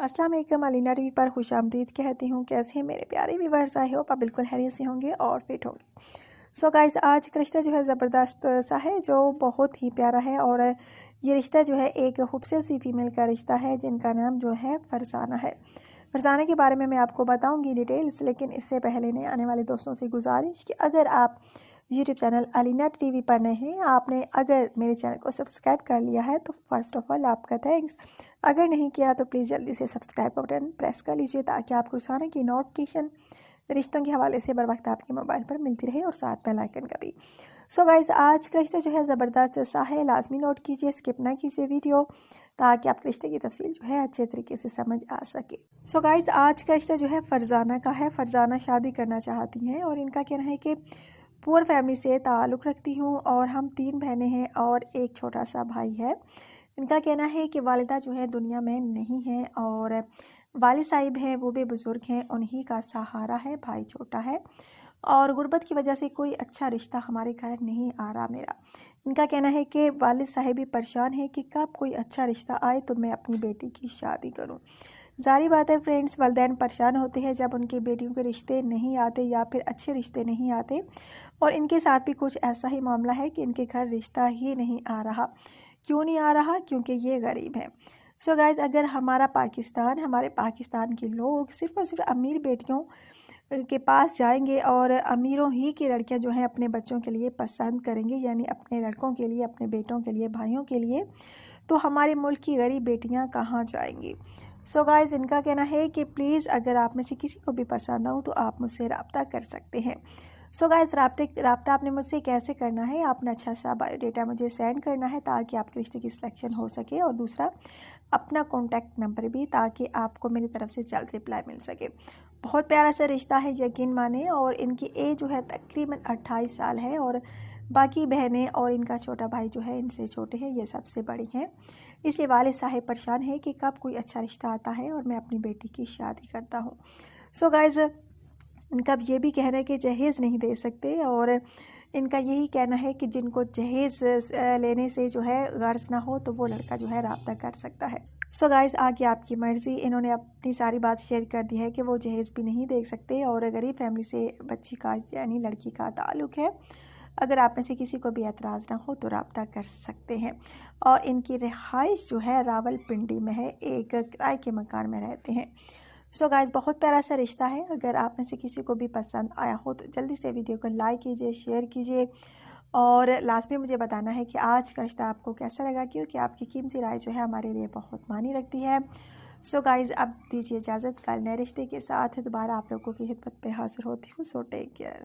अस्सलाम वालेकुम। अलीना टीवी पर खुशामदीद कहती हूँ। कैसे हैं मेरे प्यारे व्यूअर्स? आई होप आप बिल्कुल खैरियत से होंगे और फिट होंगे। सो गाइस, आज का रिश्ता जो है ज़बरदस्त सा है, जो बहुत ही प्यारा है। और ये रिश्ता जो है एक खूबसूरत सी फीमेल का रिश्ता है जिनका नाम जो है फरजाना है। फरजाना के बारे में मैं आपको बताऊंगी डिटेल्स, लेकिन इससे पहले ने आने वाले दोस्तों से गुजारिश कि अगर आप यूट्यूब चैनल अलीना टीवी पर नए हैं, आपने अगर मेरे चैनल को सब्सक्राइब कर लिया है तो फर्स्ट ऑफ ऑल आपका थैंक्स। अगर नहीं किया तो प्लीज़ जल्दी से सब्सक्राइब बटन प्रेस कर लीजिए ताकि आपको रोज़ाना की नोटिफिकेशन रिश्तों के हवाले से बर वक्त आपके मोबाइल पर मिलती रहे, और साथ में लाइकन का भी। सो गाइज, आज का रिश्ता जो है ज़बरदस्त सा है। लाजमी नोट कीजिए, स्किप ना कीजिए वीडियो, ताकि आपके रिश्ते की तफसील जो है अच्छे तरीके से समझ आ सके। सो गाइज, आज का रिश्ता जो है फरजाना का है। फरजाना शादी करना चाहती हैं और इनका कहना है कि पुअर फैमिली से ताल्लुक़ रखती हूँ और हम 3 बहनें हैं और एक छोटा सा भाई है। इनका कहना है कि वालिदा जो है दुनिया में नहीं है और वालिद साहिब हैं, वो भी बुज़ुर्ग हैं, उन्हीं का सहारा है। भाई छोटा है और गुर्बत की वजह से कोई अच्छा रिश्ता हमारे घर नहीं आ रहा मेरा। इनका कहना है कि वालिद साहिब भी परेशान है कि कब कोई अच्छा रिश्ता आए तो मैं अपनी बेटी की शादी करूं। ज़ाहिर बात है फ्रेंड्स, वालिदैन परेशान होते हैं जब उनकी बेटियों के रिश्ते नहीं आते या फिर अच्छे रिश्ते नहीं आते। और इनके साथ भी कुछ ऐसा ही मामला है कि इनके घर रिश्ता ही नहीं आ रहा। क्यों नहीं आ रहा? क्योंकि ये गरीब हैं। सो गाइज़, अगर हमारे पाकिस्तान के लोग सिर्फ़ और सिर्फ अमीर बेटियों के पास जाएंगे और अमीरों ही की लड़कियां जो हैं अपने बच्चों के लिए पसंद करेंगे, यानी अपने लड़कों के लिए, अपने बेटों के लिए, भाइयों के लिए, तो हमारे मुल्क की गरीब बेटियां कहाँ जाएंगी? सो गाइज़, इनका कहना है कि प्लीज़ अगर आप में से किसी को भी पसंद आऊँ तो आप मुझसे रब्ता कर सकते हैं। सो गाइज़, रब्ता आपने मुझसे कैसे करना है? आपने अच्छा सा बायोडेटा मुझे सेंड करना है ताकि आपके रिश्ते की सिलेक्शन हो सके, और दूसरा अपना कॉन्टैक्ट नंबर भी, ताकि आपको मेरी तरफ से जल्द रिप्लाई मिल सके। बहुत प्यारा सा रिश्ता है, यकीन माने। और इनकी एज जो है तकरीबन 28 साल है और बाकी बहनें और इनका छोटा भाई जो है इनसे छोटे हैं, ये सबसे बड़ी हैं। इसलिए वालिद साहिब परेशान है कि कब कोई अच्छा रिश्ता आता है और मैं अपनी बेटी की शादी करता हूँ। सो गाइज़, इनका ये भी कहना है कि जहेज़ नहीं दे सकते, और इनका यही कहना है कि जिनको जहेज़ लेने से जो है गर्ज ना हो तो वो लड़का जो है रब्ता कर सकता है। सो गाइज़, आगे आपकी मर्ज़ी। इन्होंने अपनी सारी बात शेयर कर दी है कि वो जहेज़ भी नहीं दे सकते और गरीब फैमिली से बच्ची का यानी लड़की का ताल्लुक़ है। अगर आप में से किसी को भी एतराज़ ना हो तो रब्ता कर सकते हैं। और इनकी रिहाइश जो है रावलपिंडी में है, एक किराए के मकान में रहते हैं। सो गाइज़, बहुत प्यारा सा रिश्ता है। अगर आप में से किसी को भी पसंद आया हो तो जल्दी से वीडियो को लाइक कीजिए, शेयर कीजिए, और लास्ट में मुझे बताना है कि आज का रिश्ता आपको कैसा लगा, क्योंकि आपकी कीमती राय जो है हमारे लिए बहुत मानी रखती है। सो गाइज़, अब दीजिए इजाज़त। कल नए रिश्ते के साथ दोबारा आप लोगों की खिदमत में हाज़िर होती हूँ। So take care.